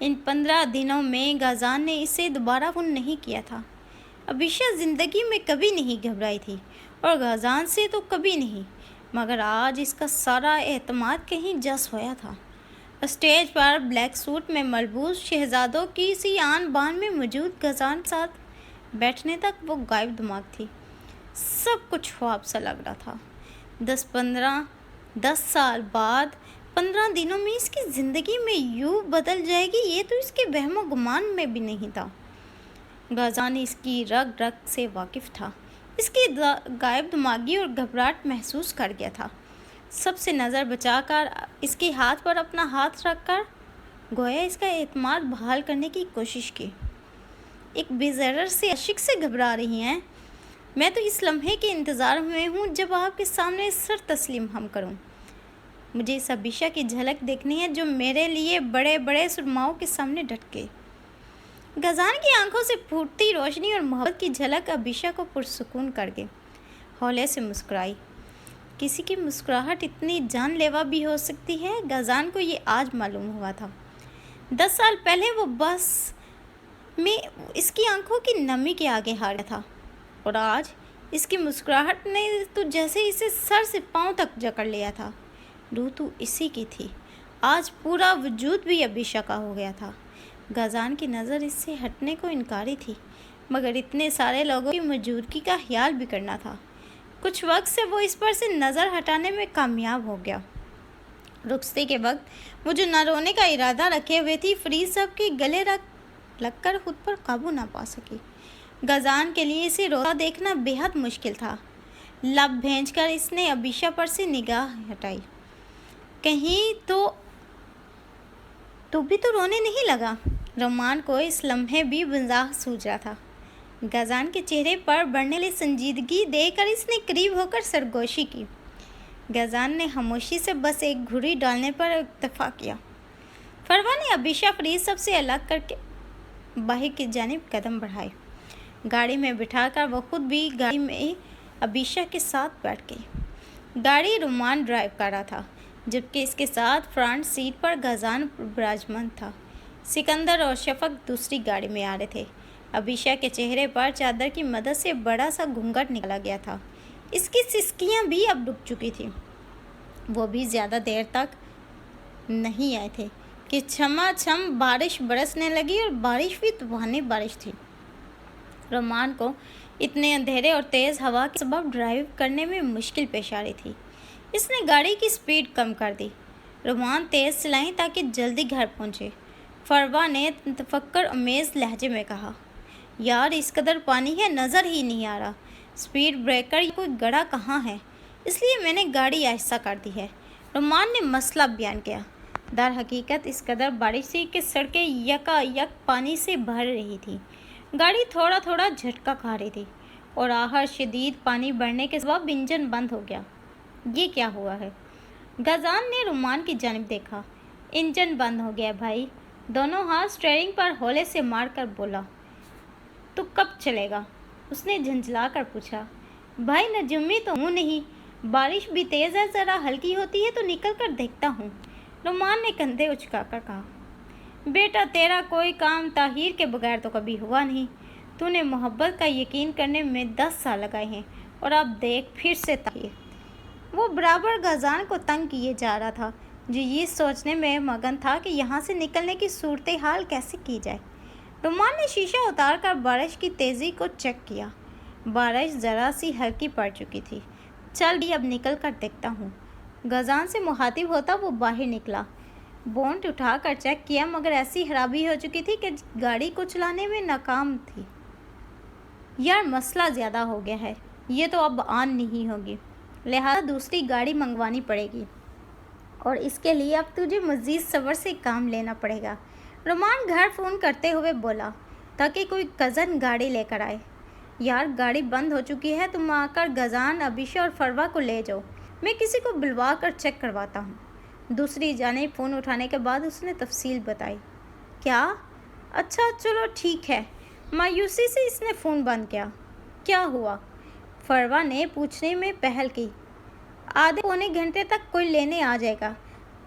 ان 15 دنوں میں غازان نے اسے دوبارہ فون نہیں کیا تھا۔ ابیشہ زندگی میں کبھی نہیں گھبرائی تھی اور غازان سے تو کبھی نہیں، مگر آج اس کا سارا اعتماد کہیں جا سویا تھا۔ اسٹیج پر بلیک سوٹ میں ملبوس شہزادوں کی سی آن بان میں موجود غازان کے ساتھ بیٹھنے تک وہ غائب دماغ تھی۔ سب کچھ خواب سا لگ رہا تھا۔ 10 سال بعد 15 دنوں میں اس کی زندگی میں یوں بدل جائے گی، یہ تو اس کے وہم و گمان میں بھی نہیں تھا۔ غازان اس کی رگ رگ سے واقف تھا، اس کی غائب دماغی اور گھبراہٹ محسوس کر گیا تھا۔ سب سے نظر بچا کر اس کے ہاتھ پر اپنا ہاتھ رکھ کر گویا اس کا اعتماد بحال کرنے کی کوشش کی۔ ایک بے ضرر سے عاشق سے گھبرا رہی ہیں؟ میں تو اس لمحے کے انتظار میں ہوں جب آپ کے سامنے سر تسلیم ہم کروں۔ مجھے اس ابیشہ کی جھلک دیکھنی ہے جو میرے لیے بڑے بڑے سرماؤں کے سامنے ڈٹ کے۔ غازان کی آنکھوں سے پھوٹتی روشنی اور محبت کی جھلک ابیشہ کو پرسکون کر گئی۔ ہولے سے مسکرائی۔ کسی کی مسکراہٹ اتنی جان لیوا بھی ہو سکتی ہے، غازان کو یہ آج معلوم ہوا تھا۔ 10 سال پہلے وہ بس میں اس کی آنکھوں کی نمی کے آگے ہار گیا تھا، اور آج اس کی مسکراہٹ نے تو جیسے اسے سر سے پاؤں تک جکڑ لیا تھا۔ روح تو اسی کی تھی، آج پورا وجود بھی ابیشہ کا ہو گیا تھا۔ غازان کی نظر اس سے ہٹنے کو انکاری تھی، مگر اتنے سارے لوگوں کی موجودگی کا خیال بھی کرنا تھا۔ کچھ وقت سے وہ اس پر سے نظر ہٹانے میں کامیاب ہو گیا۔ رخصتی کے وقت وہ جو نہ رونے کا ارادہ رکھے ہوئے تھی، فرید صاحب کے گلے لگ کر خود پر قابو نہ پا سکی۔ غازان کے لیے اسے روتا دیکھنا بے حد مشکل تھا۔ لب بھینچ کر اس نے ابیشہ پر سے نگاہ ہٹائی۔ کہیں تو بھی تو رونے نہیں لگا؟ رومان کو اس لمحے بھی مزاح سوچ رہا تھا۔ غازان کے چہرے پر بڑھنے والی سنجیدگی دیکھ کر اس نے قریب ہو کر سرگوشی کی۔ غازان نے خاموشی سے بس ایک گھڑی ڈالنے پر اکتفا کیا۔ فروا نے ابیشہ فرید صاحب سے الگ کر کے باہر کی جانب قدم بڑھائے۔ گاڑی میں بٹھا کر وہ خود بھی گاڑی میں ابیشہ کے ساتھ بیٹھ گئی۔ گاڑی رومان ڈرائیو کر رہا تھا، جبکہ اس کے ساتھ فرنٹ سیٹ پر غازان براجمان تھا۔ سکندر اور شفق دوسری گاڑی میں آ رہے تھے۔ ابیشہ کے چہرے پر چادر کی مدد سے بڑا سا گھونگھٹ نکالا گیا تھا۔ اس کی سسکیاں بھی اب رک چکی تھیں۔ وہ بھی زیادہ دیر تک نہیں آئے تھے کہ چھما چھم بارش برسنے لگی، اور بارش بھی طوفانی بارش تھی۔ رومان کو اتنے اندھیرے اور تیز ہوا کے سبب ڈرائیو کرنے میں مشکل پیش آ رہی تھی۔ اس نے گاڑی کی سپیڈ کم کر دی۔ رومان تیز چلائیں تاکہ جلدی گھر پہنچے۔ فروا نے تفکر آمیز لہجے میں کہا، یار اس قدر پانی ہے، نظر ہی نہیں آ رہا۔ سپیڈ بریکر یا کوئی گڑھا کہاں ہے، اس لیے میں نے گاڑی آہستہ کر دی ہے۔ رومان نے مسئلہ بیان کیا۔ در حقیقت اس قدر بارش تھی کہ سڑکیں یکا یک پانی سے بھر رہی تھیں۔ گاڑی تھوڑا تھوڑا جھٹکا کھا رہی تھی، اور آخر شدید پانی بڑھنے کے سبب انجن بند ہو گیا۔ یہ کیا ہوا ہے؟ غازان نے رومان کی جانب دیکھا۔ انجن بند ہو گیا بھائی، دونوں ہاتھ اسٹیئرنگ پر ہولے سے مار کر بولا۔ تو کب چلے گا؟ اس نے جھنجھلا کر پوچھا۔ بھائی نجومی تو ہوں نہیں، بارش بھی تیز ہے، ذرا ہلکی ہوتی ہے تو نکل کر دیکھتا ہوں۔ رومان نے کندھے اچکا کر کہا، بیٹا تیرا کوئی کام تاخیر کے بغیر تو کبھی ہوا نہیں۔ تو نے محبت کا یقین کرنے میں 10 سال لگائے ہیں، اور اب دیکھ پھر سے تاخیر۔ وہ برابر غازان کو تنگ کیے جا رہا تھا، جو یہ سوچنے میں مگن تھا کہ یہاں سے نکلنے کی صورتحال کیسے کی جائے۔ رومان نے شیشہ اتار کر بارش کی تیزی کو چیک کیا۔ بارش ذرا سی ہلکی پڑ چکی تھی۔ چل بھی اب نکل کر دیکھتا ہوں۔ غازان سے مخاطب ہوتا وہ باہر نکلا۔ بونٹ اٹھا کر چیک کیا، مگر ایسی خرابی ہو چکی تھی کہ گاڑی کو چلانے میں ناکام تھی۔ یار مسئلہ زیادہ ہو گیا ہے، یہ تو اب آن نہیں ہوگی، لہذا دوسری گاڑی منگوانی پڑے گی، اور اس کے لیے اب تجھے مزید صبر سے کام لینا پڑے گا۔ رومان گھر فون کرتے ہوئے بولا، تاکہ کوئی کزن گاڑی لے کر آئے۔ یار گاڑی بند ہو چکی ہے، تم آ کر غازان، ابیشہ اور فروا کو لے جاؤ، میں کسی کو بلوا کر چیک کرواتا ہوں۔ دوسری جانب فون اٹھانے کے بعد اس نے تفصیل بتائی۔ کیا؟ اچھا چلو ٹھیک ہے۔ مایوسی سے اس نے فون بند کیا۔ کیا ہوا؟ فروا نے پوچھنے میں پہل کی۔ آدھے پونے گھنٹے تک کوئی لینے آ جائے گا،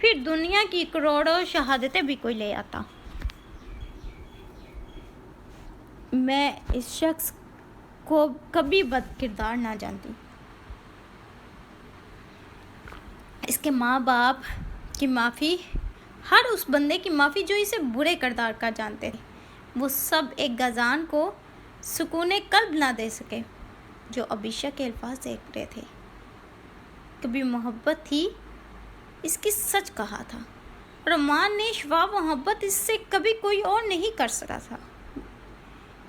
پھر دنیا کی کروڑوں شہادتیں بھی کوئی لے آتا۔ میں اس شخص کو کبھی بد کردار نہ جانتی۔ اس کے ماں باپ کی معافی، ہر اس بندے کی معافی جو اسے برے کردار کا جانتے تھے، وہ سب ایک غزان کو سکون قلب نہ دے سکے جو عبیشہ کے الفاظ دیکھ رہے تھے۔ کبھی محبت تھی، اس کی سچ کہا تھا، رحمان نے شفا محبت اس سے کبھی کوئی اور نہیں کر سکتا تھا۔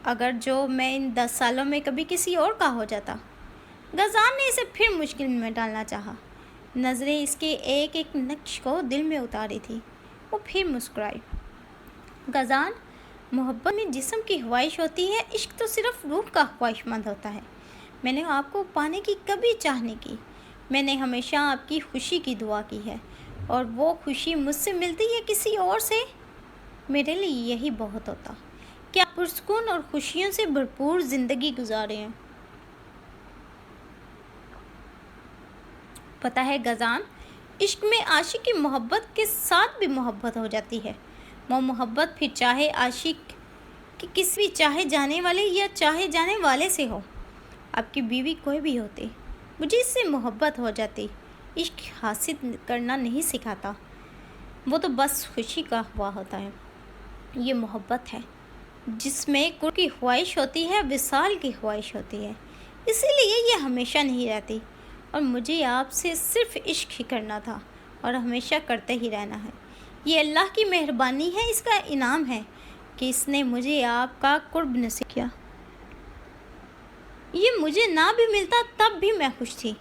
اگر جو میں ان 10 سالوں میں کبھی کسی اور کا ہو جاتا۔ غزان نے اسے پھر مشکل میں ڈالنا چاہا۔ نظریں اس کے ایک ایک نقش کو دل میں اتاری تھی۔ وہ پھر مسکرائی۔ غزان، محبت میں جسم کی خواہش ہوتی ہے، عشق تو صرف روح کا خواہش مند ہوتا ہے۔ میں نے آپ کو پانے کی کبھی چاہ نہیں کی۔ میں نے ہمیشہ آپ کی خوشی کی دعا کی ہے، اور وہ خوشی مجھ سے ملتی ہے کسی اور سے، میرے لیے یہی بہت ہوتا کہ آپ پرسکون اور خوشیوں سے بھرپور زندگی گزارے ہیں۔ پتہ ہے غزان، عشق میں عاشق کی محبت کے ساتھ بھی محبت ہو جاتی ہے۔ وہ محبت پھر چاہے عاشق کی کسی بھی چاہے جانے والے یا چاہے جانے والے سے ہو، آپ کی بیوی کوئی بھی ہوتی، مجھے اس سے محبت ہو جاتی۔ عشق حاصل کرنا نہیں سکھاتا، وہ تو بس خوشی کا ہوا ہوتا ہے۔ یہ محبت ہے جس میں قرب کی خواہش ہوتی ہے، وصال کی خواہش ہوتی ہے، اسی لیے یہ ہمیشہ نہیں رہتی۔ اور مجھے آپ سے صرف عشق ہی کرنا تھا اور ہمیشہ کرتے ہی رہنا ہے۔ یہ اللہ کی مہربانی ہے، اس کا انعام ہے کہ اس نے مجھے آپ کا قرب نصیب کیا۔ یہ مجھے نہ بھی ملتا تب بھی میں خوش تھی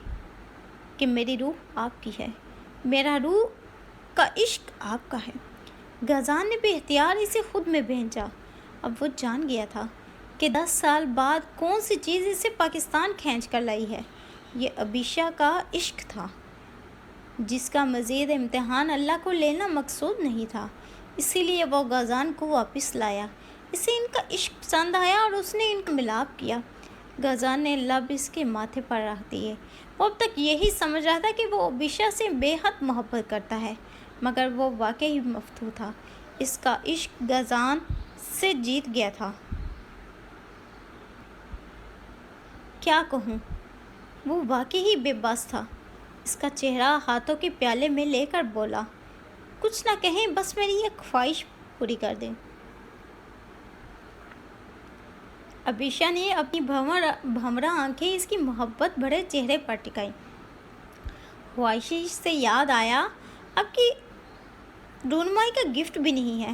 کہ میری روح آپ کی ہے، میرا روح کا عشق آپ کا ہے۔ غزان نے بے اختیار اسے خود میں بھینچا۔ اب وہ جان گیا تھا کہ 10 سال بعد کون سی چیز اسے پاکستان کھینچ کر لائی ہے۔ یہ عبیشہ کا عشق تھا، جس کا مزید امتحان اللہ کو لینا مقصود نہیں تھا، اسی لیے وہ غزان کو واپس لایا۔ اسے ان کا عشق پسند آیا اور اس نے ان کا ملاپ کیا۔ غزان نے لب اس کے ماتھے پر رکھ دیے۔ وہ اب تک یہی سمجھ رہا تھا کہ وہ عبیشہ سے بے حد محبت کرتا ہے، مگر وہ واقعی مفتون تھا۔ اس کا عشق غزان سے جیت گیا تھا۔ کیا کہوں، وہ واقعی ہی بے بس تھا۔ اس کا چہرہ ہاتھوں کے پیالے میں لے کر بولا، کچھ نہ کہیں، بس میری یہ خواہش پوری کر دیں۔ عبیشہ نے اپنی بھمرا آنکھیں اس کی محبت بھرے چہرے پر ٹکائیں۔ خواہش سے یاد آیا، اب کی رونمائی کا گفٹ بھی نہیں ہے،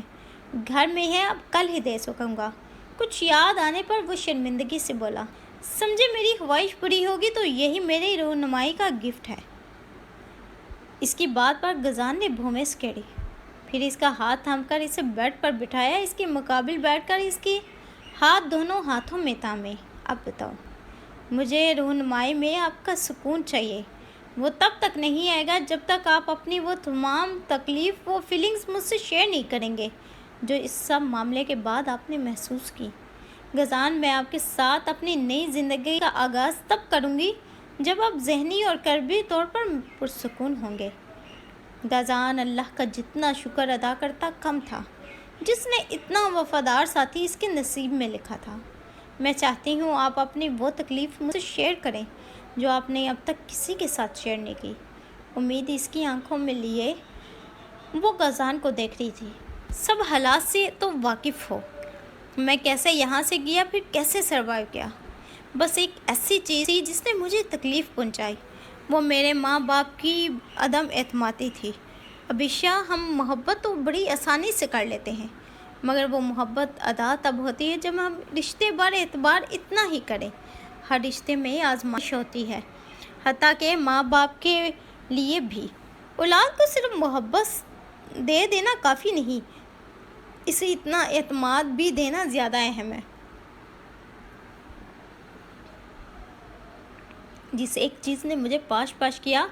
گھر میں ہے، اب کل ہی دے سکوں گا۔ کچھ یاد آنے پر وہ شرمندگی سے بولا، سمجھے میری خواہش پوری ہوگی تو یہی میری رونمائی کا گفٹ ہے۔ اس کی بات پر غزان نے بھویں سکیڑی، پھر اس کا ہاتھ تھام کر اسے بیڈ پر بٹھایا، اس کے مقابل بیٹھ کر اس کے ہاتھ دونوں ہاتھوں میں تھامے۔ اب بتاؤ، مجھے رونمائی میں آپ کا سکون چاہیے، وہ تب تک نہیں آئے گا جب تک آپ اپنی وہ تمام تکلیف، وہ فیلنگز مجھ سے شیئر نہیں کریں گے جو اس سب معاملے کے بعد آپ نے محسوس کی۔ غزان، میں آپ کے ساتھ اپنی نئی زندگی کا آغاز تب کروں گی جب آپ ذہنی اور قلبی طور پر پرسکون ہوں گے۔ غزان اللہ کا جتنا شکر ادا کرتا کم تھا، جس نے اتنا وفادار ساتھی اس کے نصیب میں لکھا تھا۔ میں چاہتی ہوں آپ اپنی وہ تکلیف مجھ سے شیئر کریں جو آپ نے اب تک کسی کے ساتھ شیئر نہیں کی۔ امید اس کی آنکھوں میں لیے وہ غزان کو دیکھ رہی تھی۔ سب حالات سے تو واقف ہو، میں کیسے یہاں سے گیا، پھر کیسے سروائیو کیا۔ بس ایک ایسی چیز تھی جس نے مجھے تکلیف پہنچائی، وہ میرے ماں باپ کی عدم اعتمادی تھی۔ عبیشہ، ہم محبت تو بڑی آسانی سے کر لیتے ہیں، مگر وہ محبت ادا تب ہوتی ہے جب ہم رشتے بار اعتبار اتنا ہی کریں۔ ہر رشتے میں آزمائش ہوتی ہے، حتیٰ کہ ماں باپ کے لیے بھی۔ اولاد کو صرف محبت دے دینا کافی نہیں، اسے اتنا اعتماد بھی دینا زیادہ اہم ہے۔ جس ایک چیز نے مجھے پاش کیا،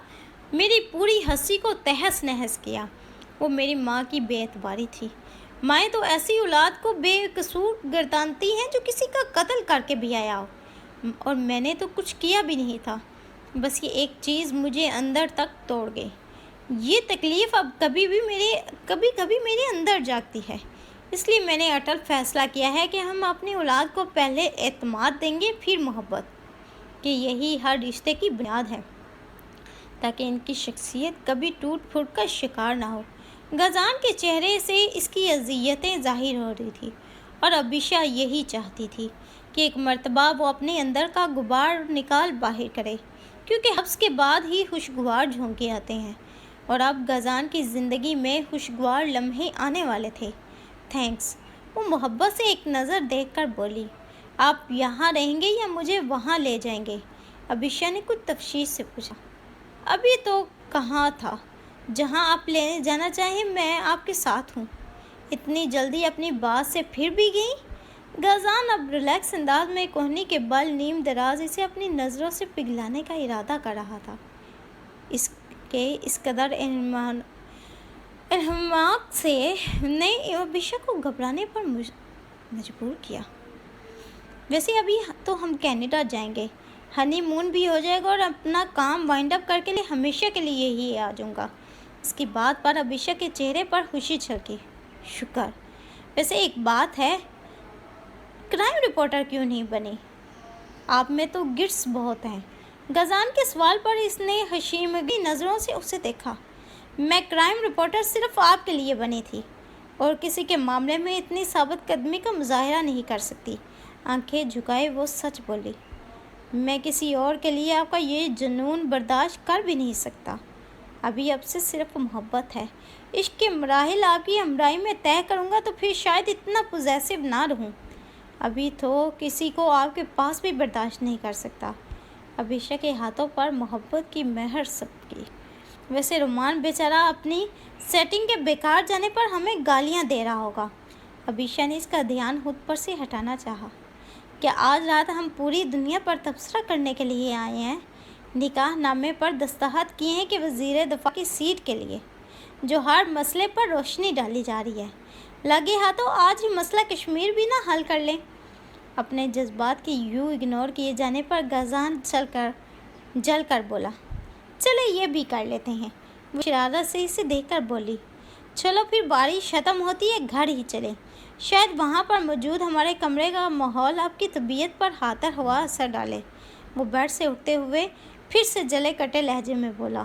میری پوری ہستی کو تہس نہس کیا، وہ میری ماں کی بے اعتباری تھی۔ مائیں تو ایسی اولاد کو بے قصور گردانتی ہیں جو کسی کا قتل کر کے بھی آیا ہو، اور میں نے تو کچھ کیا بھی نہیں تھا، بس یہ ایک چیز مجھے اندر تک توڑ گئی۔ یہ تکلیف اب کبھی کبھی میرے اندر جاگتی ہے، اس لیے میں نے اٹل فیصلہ کیا ہے کہ ہم اپنی اولاد کو پہلے اعتماد دیں گے، پھر محبت، کہ یہی ہر رشتے کی بنیاد ہے، تاکہ ان کی شخصیت کبھی ٹوٹ پھوٹ کا شکار نہ ہو۔ غزان کے چہرے سے اس کی اذیتیں ظاہر ہو رہی تھی، اور ابیشا یہی چاہتی تھی کہ ایک مرتبہ وہ اپنے اندر کا غبار نکال باہر کرے، کیونکہ حبس کے بعد ہی خوشگوار جھونکے آتے ہیں، اور اب غزان کی زندگی میں خوشگوار لمحے آنے والے تھے۔ تھینکس، وہ محبت سے ایک نظر دیکھ کر بولی۔ آپ یہاں رہیں گے یا مجھے وہاں لے جائیں گے؟ ابیشا نے کچھ تفشیش سے پوچھا۔ ابھی تو کہاں تھا، جہاں آپ لے جانا چاہیں میں آپ کے ساتھ ہوں۔ اتنی جلدی اپنی بات سے پھر بھی گئی؟ غزان اب ریلیکس انداز میں کوہنی کے بل نیم دراز اسے اپنی نظروں سے پگھلانے کا ارادہ کر رہا تھا۔ اس قدر انہماک سے نے ابیشا کو گھبرانے پر مجبور کیا۔ ویسے ابھی تو ہم کینیڈا جائیں گے، ہنی مون بھی ہو جائے گا، اور اپنا کام وائنڈ اپ کر کے ہمیشہ کے لیے ہی آ جاؤں گا۔ اس کی بات پر ابیشا کے چہرے پر خوشی چھلکی۔ شکر، ویسے ایک بات ہے، کرائم رپورٹر کیوں نہیں بنی؟ آپ میں تو گٹس بہت ہیں۔ غزان کے سوال پر اس نے حشیمگی نظروں سے اسے دیکھا۔ میں کرائم رپورٹر صرف آپ کے لیے بنی تھی، اور کسی کے معاملے میں اتنی ثابت قدمی کا مظاہرہ نہیں کر سکتی۔ آنکھیں جھکائے وہ سچ بولی۔ میں کسی اور کے لیے آپ کا یہ جنون برداشت کر بھی نہیں سکتا۔ ابھی اب سے صرف محبت ہے۔ عشق کے مراحل آپ کی ہمراہی میں طے کروں گا تو پھر شاید اتنا پوزیسو نہ رہوں۔ ابھی تو کسی کو آپ کے پاس بھی برداشت نہیں کر سکتا۔ ابیشا کے ہاتھوں پر محبت کی مہر سبکی۔ ویسے رومان بیچارہ اپنی سیٹنگ کے بیکار جانے پر ہمیں گالیاں دے رہا ہوگا۔ ابیشا نے اس کا دھیان خود پر سے ہٹانا چاہا۔ کیا آج رات ہم پوری دنیا پر تبصرہ کرنے کے لیے آئے ہیں؟ نکاح نامے پر دستخط کیے ہیں کہ وزیر دفاع کی سیٹ کے لیے، جو ہر مسئلے پر روشنی ڈالی جا رہی ہے۔ لگے ہاتھوں آج ہی مسئلہ کشمیر بھی نہ حل کر لیں؟ اپنے جذبات کے یوں اگنور کیے جانے پر غزان جل کر بولا۔ چلے یہ بھی کر لیتے ہیں۔ وہ شرارت سے اسے دیکھ کر بولی۔ چلو پھر بارش ختم ہوتی ہے گھر ہی چلیں، شاید وہاں پر موجود ہمارے کمرے کا ماحول آپ کی طبیعت پر ہاتر ہوا اثر ڈالے۔ وہ بیڈ سے اٹھتے ہوئے پھر سے جلے کٹے لہجے میں بولا۔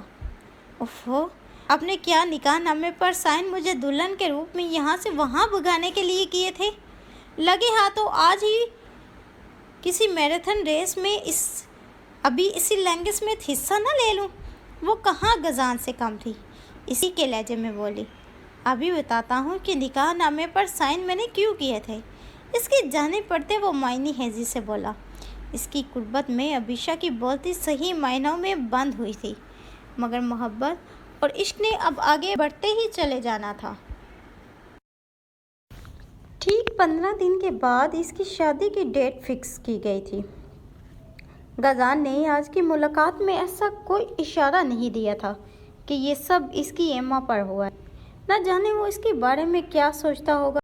اوفو، آپ نے کیا نکاح نامے پر سائن مجھے دلہن کے روپ میں یہاں سے وہاں بھگانے کے لیے کیے تھے؟ لگے ہاتھوں آج ہی کسی میراتھن ریس میں ابھی اسی لینگس میں حصہ نہ لے لوں؟ وہ کہاں غزان سے کم تھی، اسی کے لہجے میں بولی۔ ابھی بتاتا ہوں کہ نکاح نامے پر سائن میں نے کیوں کیے تھے۔ اس کی جانب پڑتے وہ معنی ہیزی سے بولا۔ اس کی قربت میں ابیشا کی بولتی صحیح معنوں میں بند ہوئی تھی، مگر محبت اور عشق نے اب آگے بڑھتے ہی چلے جانا تھا۔ ٹھیک 15 دن کے بعد اس کی شادی کی ڈیٹ فکس کی گئی تھی۔ غزان نے آج کی ملاقات میں ایسا کوئی اشارہ نہیں دیا تھا کہ یہ سب اس کی ایما پر ہوا ہے۔ نہ جانے وہ اس کے بارے میں کیا سوچتا ہوگا۔